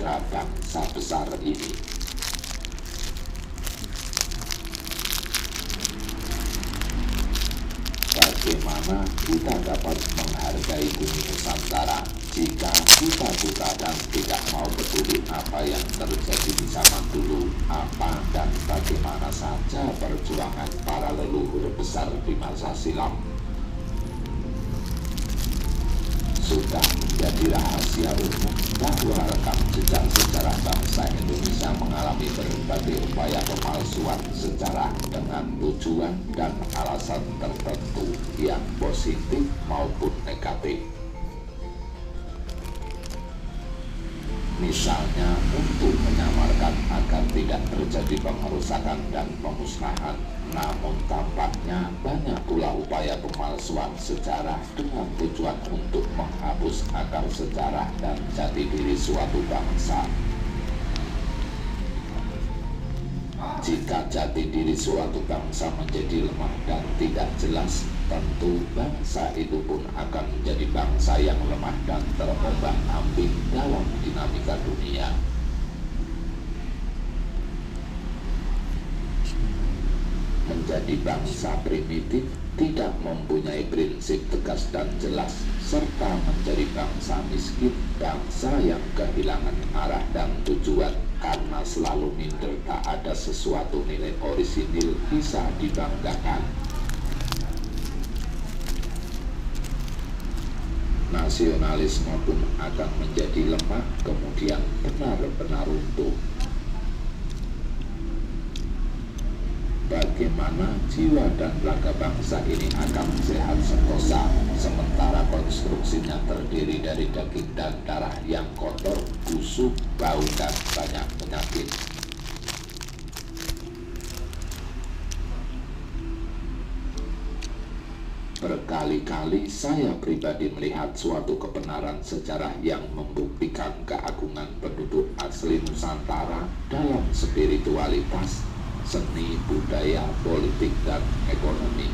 negara bangsa besar ini. Bagaimana kita dapat menghargai bumi Nusantara jika kita buta dan tidak mau peduli apa yang terjadi di zaman dulu, apa dan bagaimana saja perjuangan para leluhur besar di masa silam? Sudah menjadi rahasia umum bahwa rekam jejak sejarah bangsa Indonesia mengalami berbagai upaya pemalsuan sejarah dengan tujuan dan alasan tertentu yang positif maupun negatif. Misalnya untuk menyamarkan agar tidak terjadi pengerusakan dan pemusnahan. Namun tampaknya banyak pula upaya pemalsuan sejarah dengan tujuan untuk menghapus akar sejarah dan jati diri suatu bangsa. Jika jati diri suatu bangsa menjadi lemah dan tidak jelas, tentu bangsa itu pun akan menjadi bangsa yang lemah dan terombang-ambing dalam dinamika dunia. Menjadi bangsa primitif, tidak mempunyai prinsip tegas dan jelas, serta menjadi bangsa miskin, bangsa yang kehilangan arah dan tujuan karena selalu minder tak ada sesuatu nilai orisinil bisa dibanggakan. Nasionalisme pun akan menjadi lemah, kemudian benar-benar runtuh. Bagaimana jiwa dan raga bangsa ini akan sehat sentosa, sementara konstruksinya terdiri dari daging dan darah yang kotor, busuk, bau, dan banyak penyakit. Berkali-kali saya pribadi melihat suatu kebenaran sejarah yang membuktikan keagungan penduduk asli Nusantara dalam spiritualitas, seni, budaya, politik, dan ekonomi.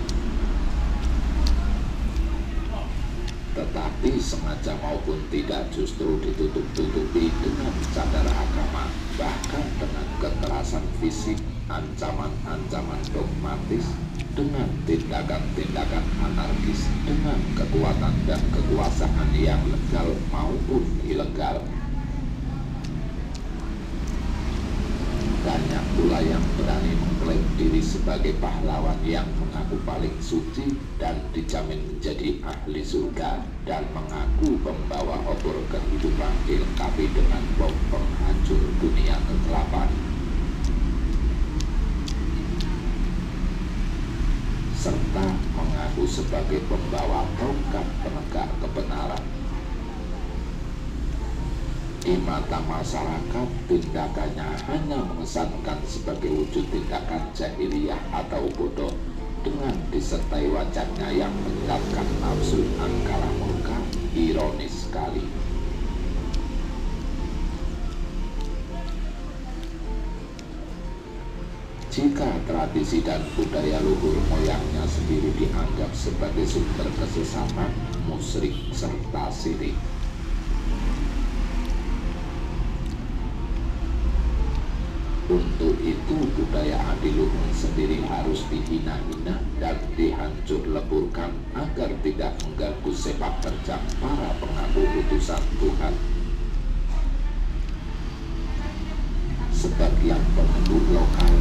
Tetapi sengaja maupun tidak justru ditutup-tutupi dengan cadar agama, bahkan dengan kekerasan fisik, ancaman-ancaman dogmatis, dengan tindakan-tindakan anarkis, dengan kekuatan dan kekuasaan yang legal maupun ilegal. Banyak pula yang berani mengklaim diri sebagai pahlawan yang mengaku paling suci dan dijamin menjadi ahli surga, dan mengaku membawa obor kehidupan dilengkapi dengan bom penghancur dunia kegelapan, serta mengaku sebagai pembawa tongkat penegak kebenaran. Di mata masyarakat, tindakannya hanya mengesankan sebagai wujud tindakan jahiliyah atau bodoh, dengan disertai wajahnya yang menyiratkan nafsu angkara murka, ironis sekali. Jika tradisi dan budaya luhur moyangnya sendiri dianggap sebagai sumber kesesatan, musyrik, serta syirik, untuk itu budaya adiluhung sendiri harus dihina-hina dan dihancur leburkan agar tidak mengganggu sepak terjang para pengaku utusan Tuhan. Sebagian penduduk lokal